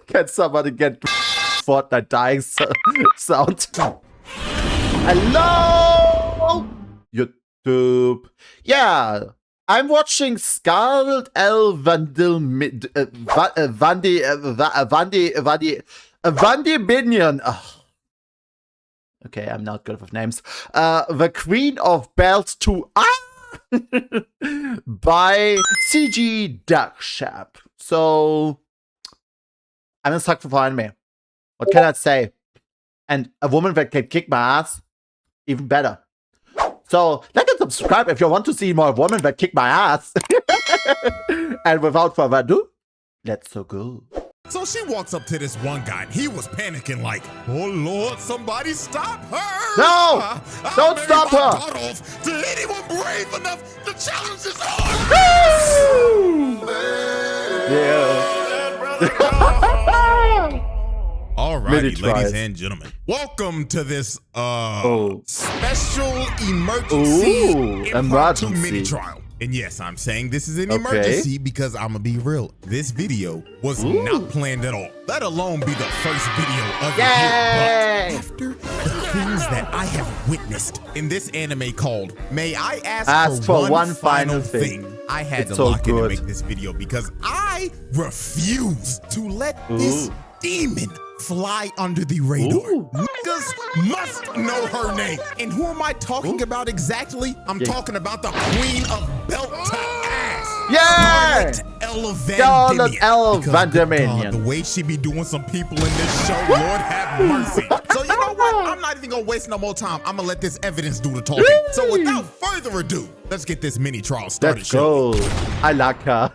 Can somebody get Fortnite dying sound? Hello, YouTube. Yeah, I'm watching Scarlet Vandi Minion. Oh. Okay, I'm not good with names. The Queen of Bells 2 by CG DaChamp. So I'm a sucker for anime. What can I say? And a woman that can kick my ass, even better. So like and subscribe if you want to see more women that kick my ass. And without further ado, let's go. So she walks up to this one guy, and he was panicking like, "Oh Lord, somebody stop her! No! Don't stop her! Did anyone brave enough to challenge this on?" Yeah. Alrighty, ladies and gentlemen, welcome to this special emergency mini trial. And yes, I'm saying this is an emergency because I'm gonna be real. This video was not planned at all, let alone be the first video of the year. But after the things that I have witnessed in this anime called May I Ask for One Final Thing, I had to lock in to make this video because I refuse to let this demon fly under the radar. Niggas must know her name. And who am I talking about exactly? I'm talking about the Queen of Belt to Ass. Yeah! Scarlet Vandemanian. The way she be doing some people in this show, Lord have mercy. So you know what? I'm not even gonna waste no more time. I'm gonna let this evidence do the talking. So without further ado, let's get this mini trial started. Let's go. I like her.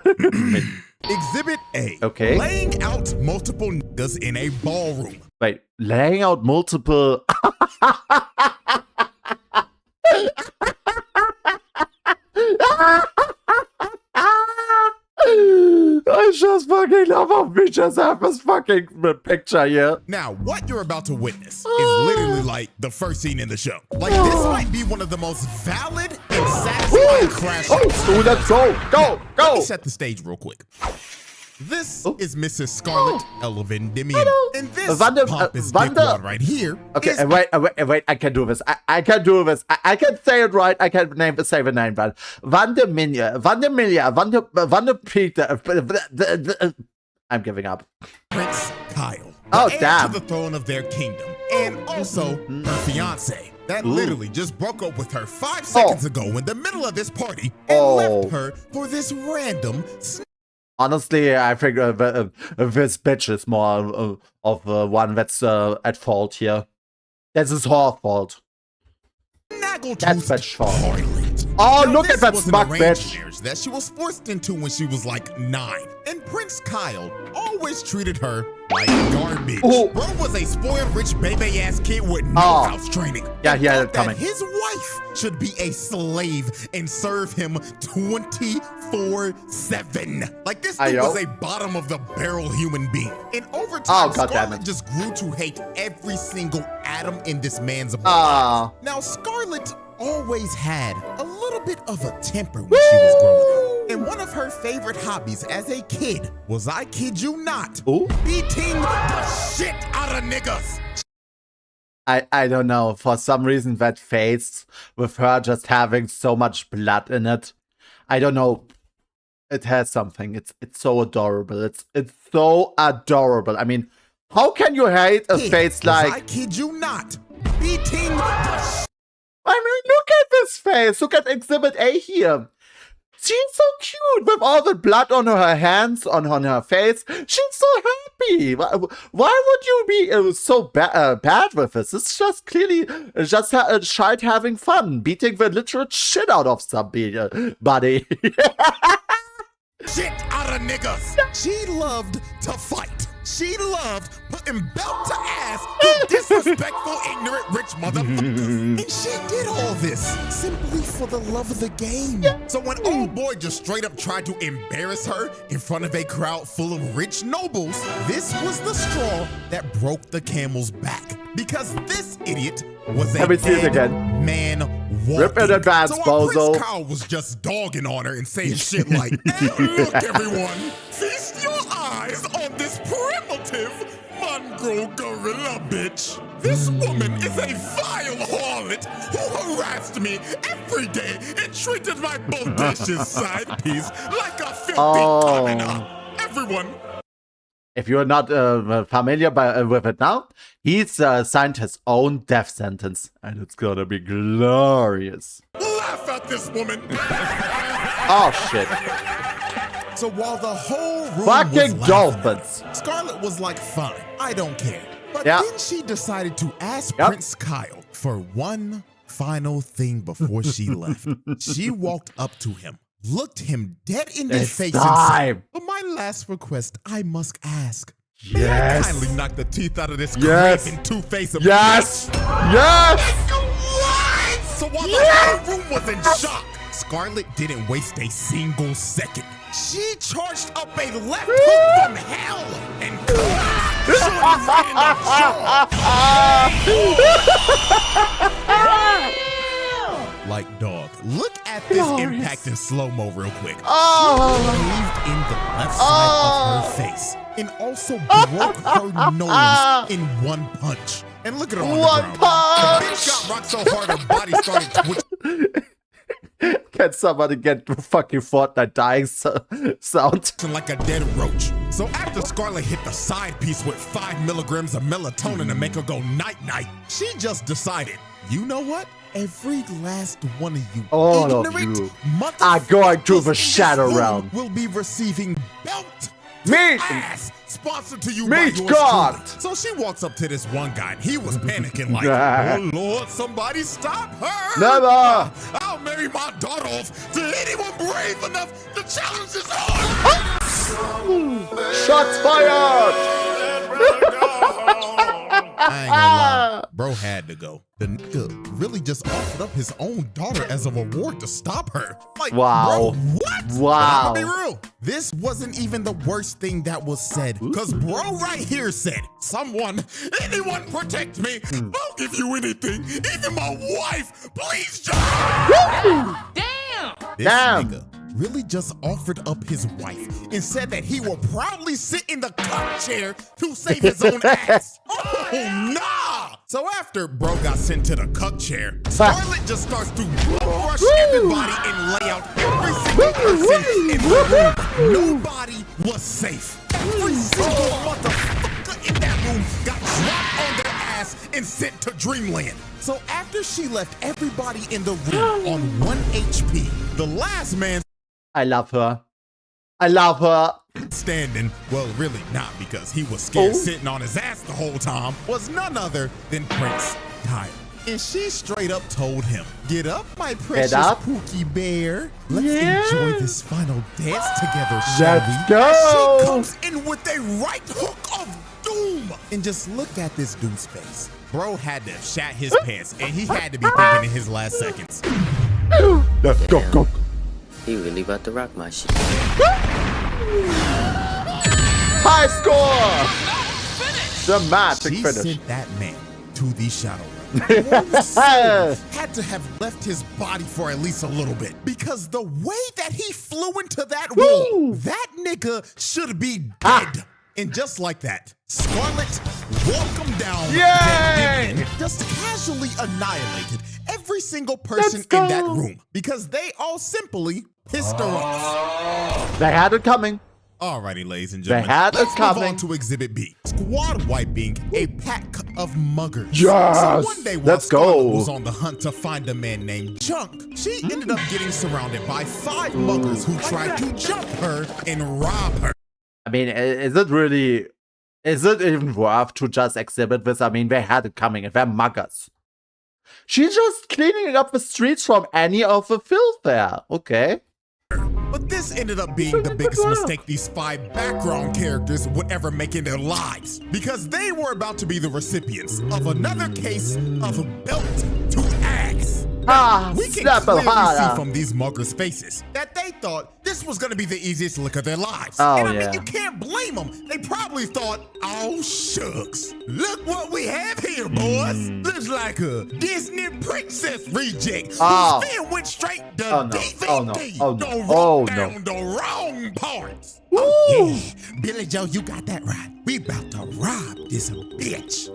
Exhibit A. Okay. Laying out multiple niggas in a ballroom. Wait, laying out multiple. I just fucking love how we just have this fucking picture here. Now, what you're about to witness is literally like the first scene in the show. Like, this might be one of the most valid and satisfying crash. Let's go. Go. Let me set the stage real quick. This is Mrs. Scarlet Vindemian. And this pompous dickwad right here. Okay, wait, I can do this. I can do this. I can say it right. I can say the name, but Vandemilia, Peter. I'm giving up. Prince Kyle. Oh, damn. To the throne of their kingdom. And also her fiance. That literally just broke up with her 5 seconds ago in the middle of this party and left her for this random. Honestly, I think this bitch is more of one that's at fault here. This is her fault. That's bitch fault. Oh, look at that smug bitch. That she was forced into when she was like 9. And Prince Kyle always treated her like garbage. Bro was a spoiled rich baby-ass kid with no house training. Yeah, he had it coming. His wife should be a slave and serve him 24/7. Like, this dude was a bottom of the barrel human being. And over time, Scarlet just grew to hate every single atom in this man's body. Now, Scarlet always had a little bit of a temper when she was growing up. And one of her favorite hobbies as a kid was, I kid you not, beating the shit out of niggas. I don't know. For some reason, that face with her just having so much blood in it. I don't know. It has something. It's so adorable. It's so adorable. I mean, how can you hate a face like? I kid you not, beating the shit. I mean, look at this face. Look at Exhibit A here. She's so cute with all the blood on her hands, on her face. She's so happy. Why would you be so bad with this? It's just clearly just a child having fun, beating the literal shit out of somebody. Shit out of niggas. She loved to fight. She loved putting belt to ass to disrespectful, ignorant, rich motherfuckers. And she did all this simply for the love of the game. So when old boy just straight up tried to embarrass her in front of a crowd full of rich nobles, this was the straw that broke the camel's back. Because this idiot was a dead man Rip in advance, so bozo. Prince Kyle was just dogging on her and saying shit like, "Hey, look, everyone, feast your eyes on this primitive mongrel gorilla bitch. This woman is a vile harlot who harassed me every day and treated my bodacious side piece like a filthy commoner. Everyone." If you're not familiar with it now, he's signed his own death sentence, and it's gonna be glorious. Laugh at this woman. Oh shit! So while the whole room Fucking was dolphins. Scarlet was like, "Fine, I don't care." But Yeah. then she decided to ask Yep. Prince Kyle for one final thing before she left. She walked up to him, looked him dead in the It's face, time. and said, "For my last request, I must ask. May I Yes. kindly knock the teeth out of this Yes. craven two-face of Yes! Yes! So while the whole room was in shock, Scarlet didn't waste a single second. She charged up a left hook from hell and cracked Shorty right in the jaw. Like, dog, look at this impact in slow-mo real quick. Oh. She waved in the left side of her face and also broke her nose in one punch. And look at her on One the ground. punch! The bitch got rocked so hard her body started twitching. Can somebody get the fucking Fortnite dying sound? Like a dead roach. So after Scarlet hit the side piece with 5 milligrams of melatonin to make her go night-night, she just decided, you know what? Every last one of you All of ignorant you are going to the motherfuckers shadow in this realm. room will be receiving belt Meat! ass sponsored to you by Meat yours God! truly. So she walks up to this one guy and he was panicking like, Nah. "Oh Lord, somebody stop her! Never! I'll marry my daughter off to anyone brave enough to challenge this hard." Shots fired! I ain't gonna lie, bro had to go. The nigga really just offered up his own daughter as a reward to stop her. Like, Wow. bro, what? Wow. But I'ma be real. This wasn't even the worst thing that was said. Cause bro right here said, anyone protect me. I'll give you anything. Even my wife. Please just. This Damn. nigga really just offered up his wife and said that he will proudly sit in the cup chair to save his own ass. Oh, nah! So after bro got sent to the cup chair, Scarlet just starts to rush everybody and lay out every single person in the room. Nobody was safe. Every single motherfucker in that room got dropped on their ass and sent to Dreamland. So after she left everybody in the room on 1 HP, the last man I love her. I love her. standing, well, really not because he was scared sitting on his ass the whole time, was none other than Prince Kyle. And she straight up told him, "Get up, my precious up. Pookie Bear. Let's Yeah. enjoy this final dance together, shall we?" Let's go. She comes in with a right hook of doom. And just look at this dude's face. Bro had to have shat his pants, and he had to be thinking in his last seconds. Let's go, go. He really about to rock my shit. High score! Dramatic She finish. sent that man to the shadow realm. One's soul had to have left his body for at least a little bit, because the way that he flew into that wall, Woo! that nigga should be dead. And just like that, Scarlet walked him down, Yay! then Vivian just casually annihilated every single person Let's go. in that room because they all simply pissed her off. They had it coming. Alrighty, ladies and gentlemen, had it let's move coming. on to Exhibit B. Squad wiping a pack of muggers. Yes! So one day while Let's Scarlet go. was on the hunt to find a man named Chunk, she ended up getting surrounded by 5 muggers who tried to jump her and rob her. I mean, is it even worth to just exhibit this? I mean, they had it coming and they're muggers. She's just cleaning up the streets from any of the filth there. Okay. But this ended up being the biggest mistake these 5 background characters would ever make in their lives, because they were about to be the recipients of another case of belt to ass. We can snap clearly see harder. from these muggers' faces that they thought this this was gonna be the easiest lick of their lives. Oh, and I yeah. mean, you can't blame them. They probably thought, oh, shucks. Look what we have here, boys. Looks like a Disney princess reject. Oh. Whose fan went straight to Oh, no. DVD. Oh, no. Oh, no. Don't Oh, wrote no. down the wrong parts. Woo! Oh, yeah. Billy Joe, you got that right. We about to rob this bitch.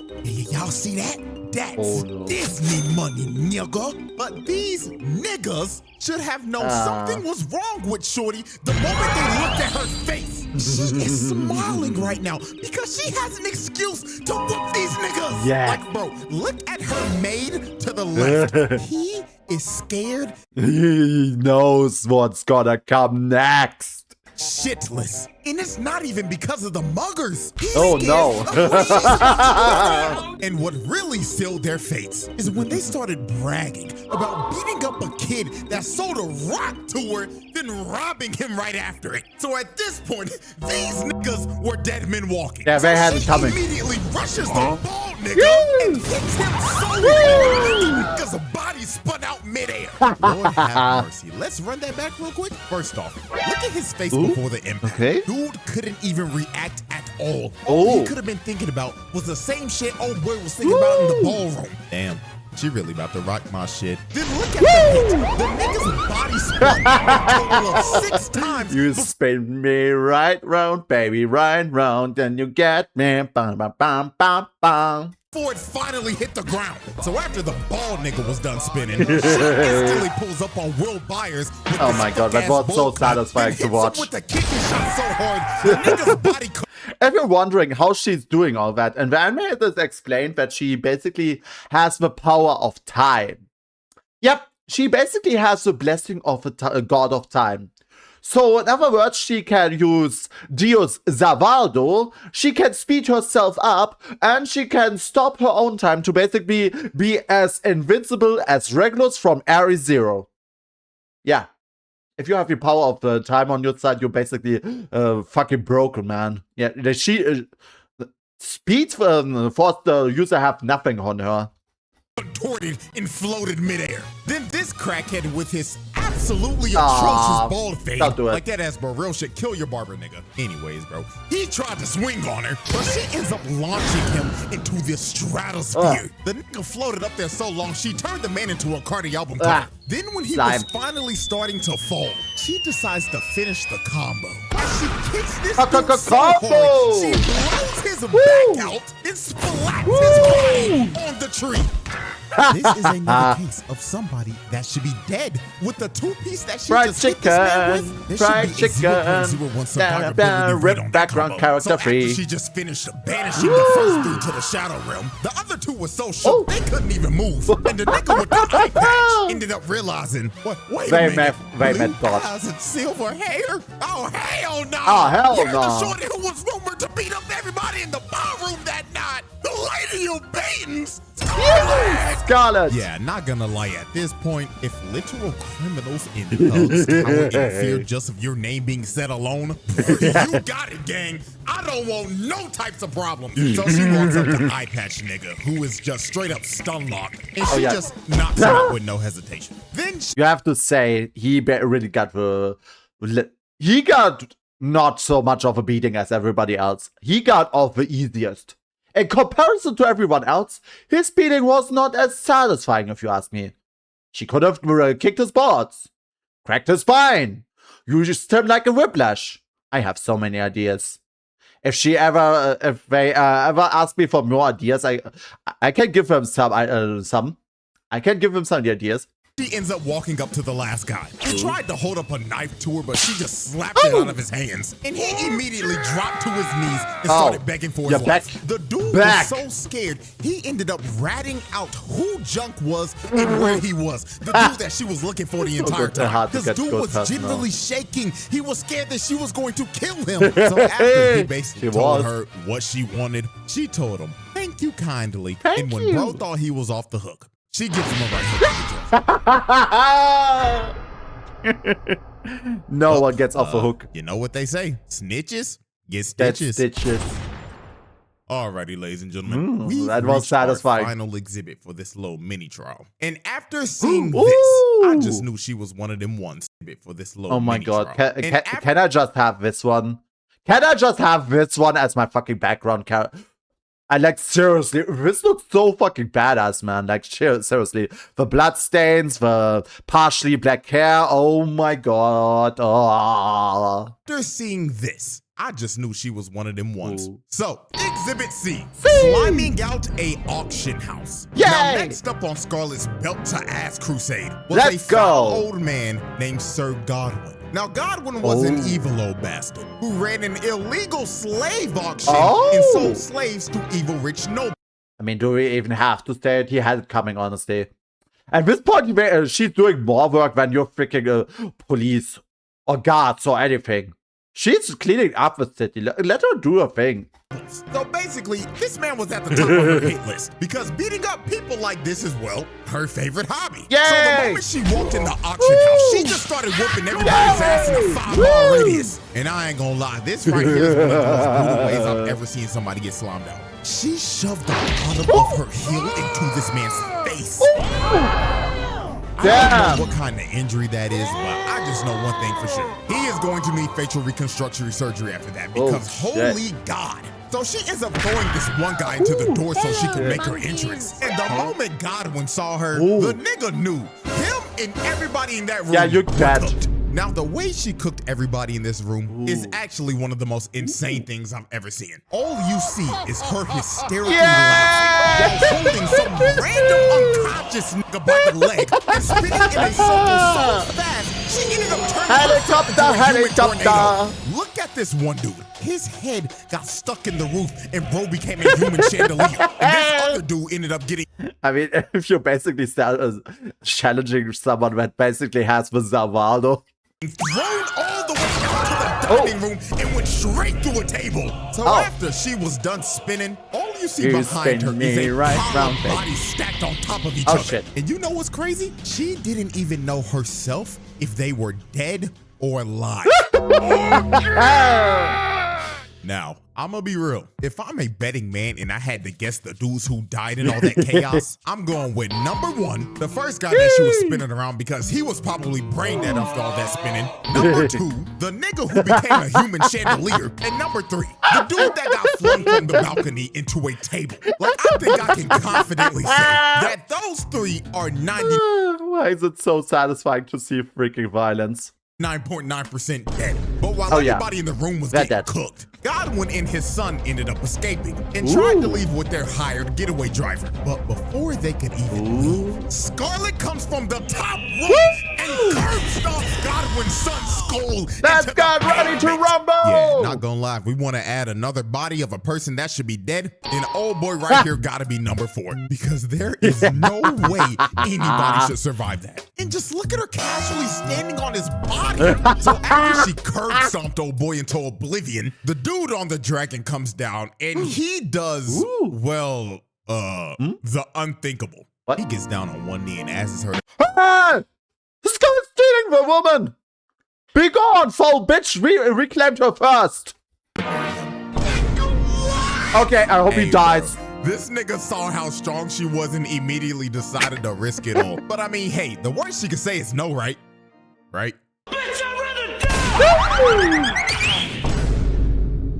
Y'all see that? That's Oh, no. Disney money, nigga. But these niggas should have known something was wrong with Shorty the moment they looked at her face. She is smiling right now because she has an excuse to whoop these niggas. Yeah. Like, bro, look at her maid to the left. He is scared He knows what's gonna come next. shitless. And it's not even because of the muggers. He's Oh, scared no. of what she's doing. And what really sealed their fates is when they started bragging about beating up a kid that sold a rock to her, then robbing him right after it. So at this point, these niggas were dead men walking. Yeah, they had So it she coming. immediately rushes the bald nigga and hits him so hard that the nigga's body spun out midair. Lord have mercy. Let's run that back real quick. First off, look at his face before the impact. Okay. Dude couldn't even react at all. Oh. All he could have been thinking about was the same shit old boy was thinking about in the ballroom. Damn, she really about to rock my shit. Then look at the hit. The nigga's body spun a total of 6 times. You spin me right round, baby, right round, then you get me. Bam, bam, bam, bam, bam. Before it finally hit the ground. So after the bald nigga was done spinning, she instantly pulls up on Will Byers. With Oh this my God, that fuck-ass was so bull cut, satisfying and to hits him watch. with the kicking shot so hard, the nigga's body. If you're wondering how she's doing all that, and the anime has explained that she basically has the power of time. Yep, she basically has the blessing of a god of time. So, in other words, she can use Dios Zavaldo, she can speed herself up, and she can stop her own time to basically be as invincible as Regulus from Area Zero. Yeah. If you have the power of the time on your side, you're basically fucking broken, man. Yeah, she speed force the user have nothing on her. Contorted and floated midair. Then this crackhead with his absolutely atrocious bald fade, don't do it. like that ass bro, real shit, kill your barber nigga. Anyways, bro, he tried to swing on her, but she ends up launching him into the stratosphere. The nigga floated up there so long, she turned the man into a Cardi album cover. Then when he was finally starting to fall, she decides to finish the combo. As she kicks this dude so hard, she blows his back out and splats his body on the tree. This is another case of somebody that should be dead with the 2-piece that she Fried just hit this man with. There fried should be a chicken, 0.01 survivability rate on that background combo. character So after free. she just finished banishing the first dude to the shadow realm, the other two were so shook they couldn't even move. And the nigga with the eye patch ended up realizing, wait a minute, Blue eyes and silver hair? Oh, hell no! Oh, hell You're no. the shorty who was rumored to beat up everybody in the ballroom that night. The lady of Baton's. Scarlet! Yeah, not gonna lie, at this point, if literal criminals and thugs cower in fear just of your name being said alone, you got it, gang. I don't want no types of problems. So she walks up to Eye Patch nigga, who is just straight up stun locked, and she just knocks him out with no hesitation. Then You have to say, he really got he got not so much of a beating as everybody else. He got off the easiest. In comparison to everyone else, his beating was not as satisfying, if you ask me. She could have kicked his balls, cracked his spine, used him like a whiplash. I have so many ideas. If they ever ask me for more ideas, I can give them some. I can give them some ideas. she ends up walking up to the last guy. He tried to hold up a knife to her, but she just slapped it out of his hands. And he immediately dropped to his knees and started begging for his life. The dude was so scared, he ended up ratting out who Junk was and where he was. The dude that she was looking for the entire time. This dude was genuinely shaking. He was scared that she was going to kill him. So after he basically told her what she wanted, she told him, "Thank you kindly." And when bro thought he was off the hook, she gives him a right hook. No one gets off the hook. You know what they say? Snitches get stitches. Alrighty, ladies and gentlemen, we've that was reached our satisfying. final exhibit for this little mini trial. And after seeing this, I just knew she was one of them ones for this little Oh my mini god, trial. can I just have this one? Can I just have this one as my fucking background character? I like, seriously, this looks so fucking badass, man. Like, seriously. The bloodstains, the partially black hair. Oh my god. Oh. After seeing this, I just knew she was one of them ones. Ooh. So, Exhibit C, sliming out a auction house. Yay! Now, next up on Scarlet's belt-to-ass crusade was Let's a foul go. old man named Sir Godwin. Now, Godwin was an evil old bastard who ran an illegal slave auction and sold slaves to evil rich nobles. I mean, do we even have to say it? He had it coming, honestly. At this point, she's doing more work than your freaking police or guards or anything. She's cleaning up the city. Let her do her thing. So basically, this man was at the top of her hit list because beating up people like this is, well, her favorite hobby. Yay! So the moment she walked in the auction house, she just started whooping everybody's ass in a 5-mile radius. And I ain't gonna lie, this right here is one of the most brutal ways I've ever seen somebody get slammed out. She shoved the bottom of her heel into this man's face. I don't know what kind of injury that is, but I just know one thing for sure. He is going to need facial reconstruction surgery after that because holy God. So she ends up throwing this one guy into the door so she could make her entrance. And the moment Godwin saw her, the nigga knew. Him and everybody in that room you're dead. cooked. Now, the way she cooked everybody in this room is actually one of the most insane things I've ever seen. All you see is her hysterically laughing while holding some random unconscious nigga by the leg and spinning in a circle so fast, she ended up turning herself into a human tornado. Look at this one dude. His head got stuck in the roof and bro became a human chandelier. And this other dude ended up getting... I mean, if you're basically challenging someone that basically has the Zavado. Thrown all the way out to the dining room and went straight through a table. So after she was done spinning, all you see behind her is a pile of bodies stacked on top of each other. Shit. And you know what's crazy? She didn't even know herself if they were dead or alive. Now, I'm gonna be real. If I'm a betting man and I had to guess the dudes who died in all that chaos, I'm going with number one, the first guy that she was spinning around because he was probably brain dead after all that spinning. Number two, the nigga who became a human chandelier. And number three, the dude that got flung from the balcony into a table. Like, I think I can confidently say that those three are 99.9% Why is it so satisfying to see freaking violence? dead. But while everybody in the room was getting cooked, Godwin and his son ended up escaping and tried to leave with their hired getaway driver. But before they could even leave, Scarlet comes from the top rope and curb stomps Godwin's son's skull. Let's get ready to rumble! Yeah, not gonna lie, if we want to add another body of a person that should be dead, then old boy right here gotta be number 4. Because there is no way anybody should survive that. And just look at her casually standing on his body. So after she curb stomped old boy into oblivion, the dude on the dragon comes down and he does, well, the unthinkable. What? He gets down on one knee and asks her, Ah! This guy is stealing the woman! Be gone, foul bitch! We reclaimed her first! Okay, I hope he dies. Bro, this nigga saw how strong she was and immediately decided to risk it all. But I mean, hey, the worst she could say is no, right? Right? Bitch, I'd rather die!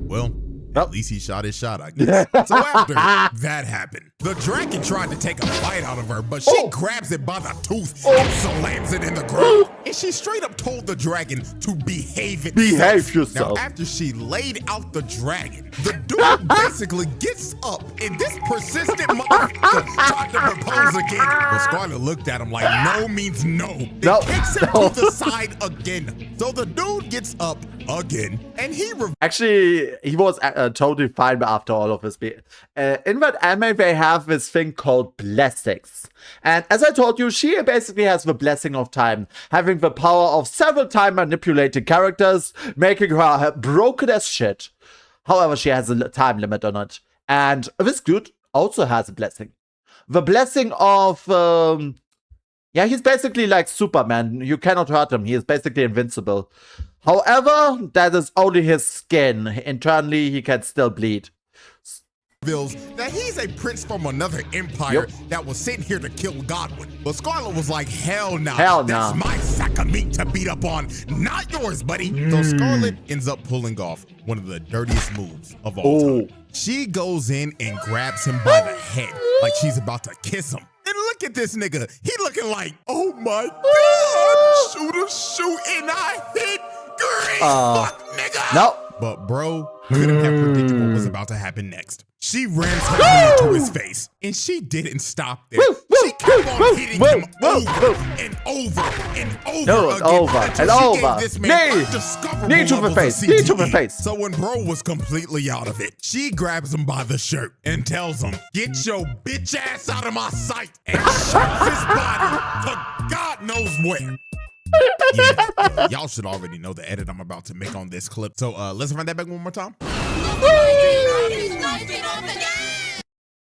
Well, at least he shot his shot, I guess. So after that happened, the dragon tried to take a bite out of her, but she grabs it by the tooth and slams it in the ground. And she straight up told the dragon to behave itself. Behave yourself. Now, after she laid out the dragon, the dude basically gets up, and this persistent motherfucker tried to propose again. But Scarlet looked at him like no means no. Then kicks him to the side again. So the dude gets up again, and he actually, he was totally fine after all of this. In that anime, they have this thing called blessings. And as I told you, she basically has the blessing of time, having the power of several time manipulating characters, making her broken as shit. However, she has a time limit on it. And this dude also has a blessing. The blessing of, yeah, he's basically like Superman. You cannot hurt him. He is basically invincible. However, that is only his skin. Internally, he can still bleed. reveals that he's a prince from another empire that was sent here to kill Godwin. But Scarlet was like, hell no. Hell no. That's my sack of meat to beat up on, not yours, buddy. So Scarlet ends up pulling off one of the dirtiest moves of all time. She goes in and grabs him by the head like she's about to kiss him. And look at this nigga. He looking like, oh my God, shoot, and I hit. Great fuck, nigga. No. But bro couldn't have predicted what was about to happen next. She rams her knee into his face, and she didn't stop there. She kept on hitting him over and over and over again until she gave this man undiscoverable levels of CTE. So when bro was completely out of it, she grabs him by the shirt and tells him, get your bitch ass out of my sight, and shoves his body to God knows where. Yeah, y'all should already know the edit I'm about to make on this clip. So let's run that back one more time.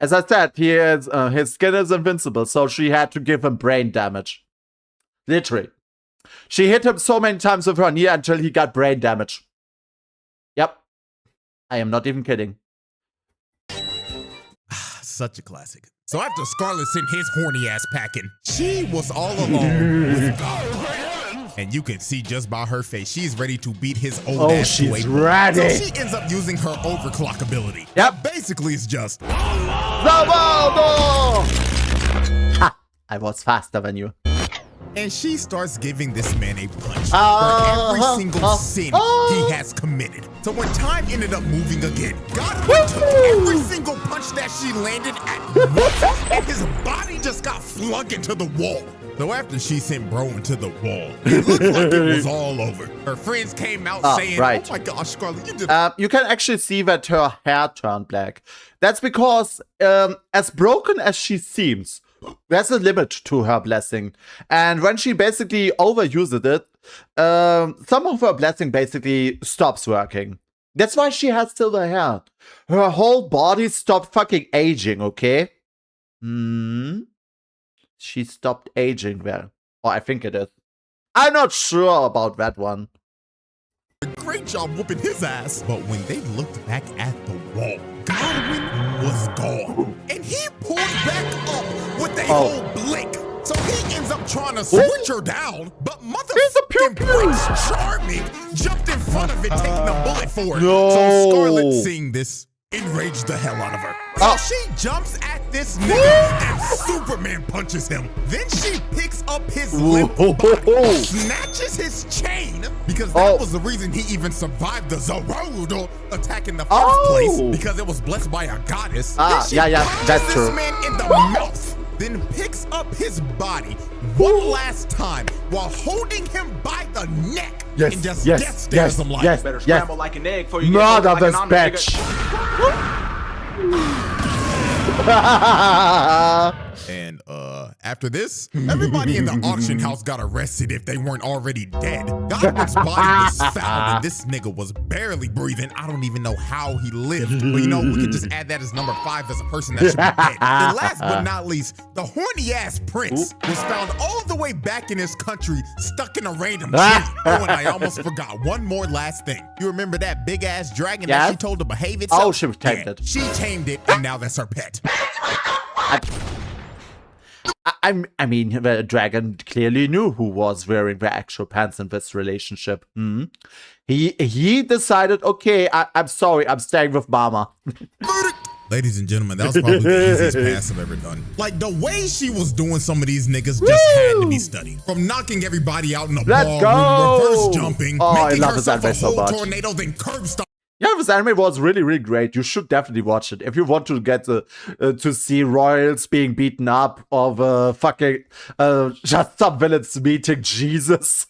As I said, his skin is invincible, so she had to give him brain damage. Literally. She hit him so many times with her knee until he got brain damage. Yep. I am not even kidding. Such a classic. So after Scarlet sent his horny ass packing, she was all alone with God. And you can see just by her face, she's ready to beat his old ass. She's ready. So she ends up using her overclock ability. Yep. Basically, it's just... Ha! I was faster than you. And she starts giving this man a punch for every single sin he has committed. So when time ended up moving again, God took every single punch that she landed at once, and his body just got flung into the wall. So after she sent bro into the wall, it looked like it was all over. Her friends came out saying, oh my gosh, Scarlet, you did... You can actually see that her hair turned black. That's because, as broken as she seems, there's a limit to her blessing. And when she basically overuses it, some of her blessing basically stops working. That's why she has silver hair. Her whole body stopped fucking aging, okay? She stopped aging well. Or I think it is. I'm not sure about that one. Great job whooping his ass. But when they looked back at the wall, Godwin was gone. And he pulled back up with a whole blick. So he ends up trying to switch her down, but motherfucking Prince Charming jumped in front of it, taking a bullet for it. So Scarlet, seeing this, enraged the hell out of her. So she jumps at this nigga and Superman punches him. Then she picks up his limp body, snatches his chain, because that was the reason he even survived the Zarudo attack in the first place, because it was blessed by a goddess. That's true. This man in the mouth, then picks up his body one last time while holding him by the neck and just death stares him like, better scramble like an egg before you mother get this bitch. And after this, everybody in the auction house got arrested if they weren't already dead. Godwin's body was found and this nigga was barely breathing. I don't even know how he lived. But you know, we can just add that as number 5 as a person that should be dead. And last but not least, the horny ass prince was found all the way back in his country, stuck in a random tree. Oh, and I almost forgot one more last thing. You remember that big ass dragon that she told to behave itself? Oh, she was tamed it. She tamed it and now that's her pet. I mean, the dragon clearly knew who was wearing the actual pants in this relationship. He decided, okay, I'm sorry, I'm staying with Mama. Ladies and gentlemen, that was probably the easiest pass I've ever done. Like, the way she was doing some of these niggas just had to be studied. From knocking everybody out in the ballroom, reverse jumping, making herself a whole tornado, then curb stop. Yeah, this anime was really, really great. You should definitely watch it if you want to get to see royals being beaten up, or fucking just some villains meeting Jesus.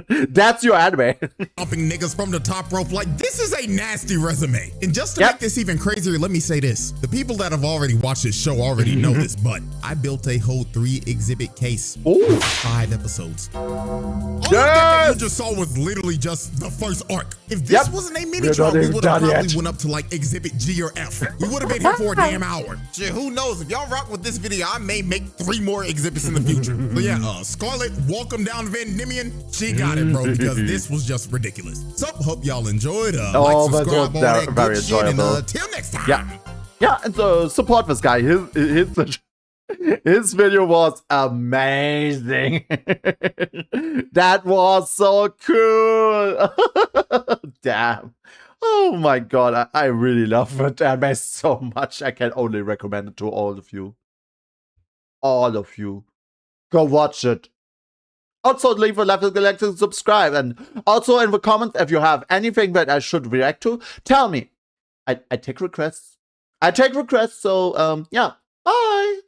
That's your anime. Jumping niggas from the top rope, like, this is a nasty resume. And just to make this even crazier, let me say this: the people that have already watched this show already know this, but I built a whole 3-exhibit case, 5 episodes. All that you just saw was literally just the first arc. If this wasn't a mini trial, we would have probably went up to like exhibit G or F. We would have been here for a damn hour. Shit, who knows? If y'all rock with this video, I may make 3 more exhibits in the future. But yeah, Scarlet, welcome down Van Diemen. She got it, bro, because this was just ridiculous. So, hope y'all enjoyed. Like, subscribe, all that good shit, and till next time. Yeah, and so support this guy. His video was amazing. That was so cool. Damn. Oh my god, I really love it anime so much. I can only recommend it to all of you. All of you. Go watch it. Also, leave a like, and subscribe. And also in the comments, if you have anything that I should react to, tell me. I take requests. So, yeah. Bye.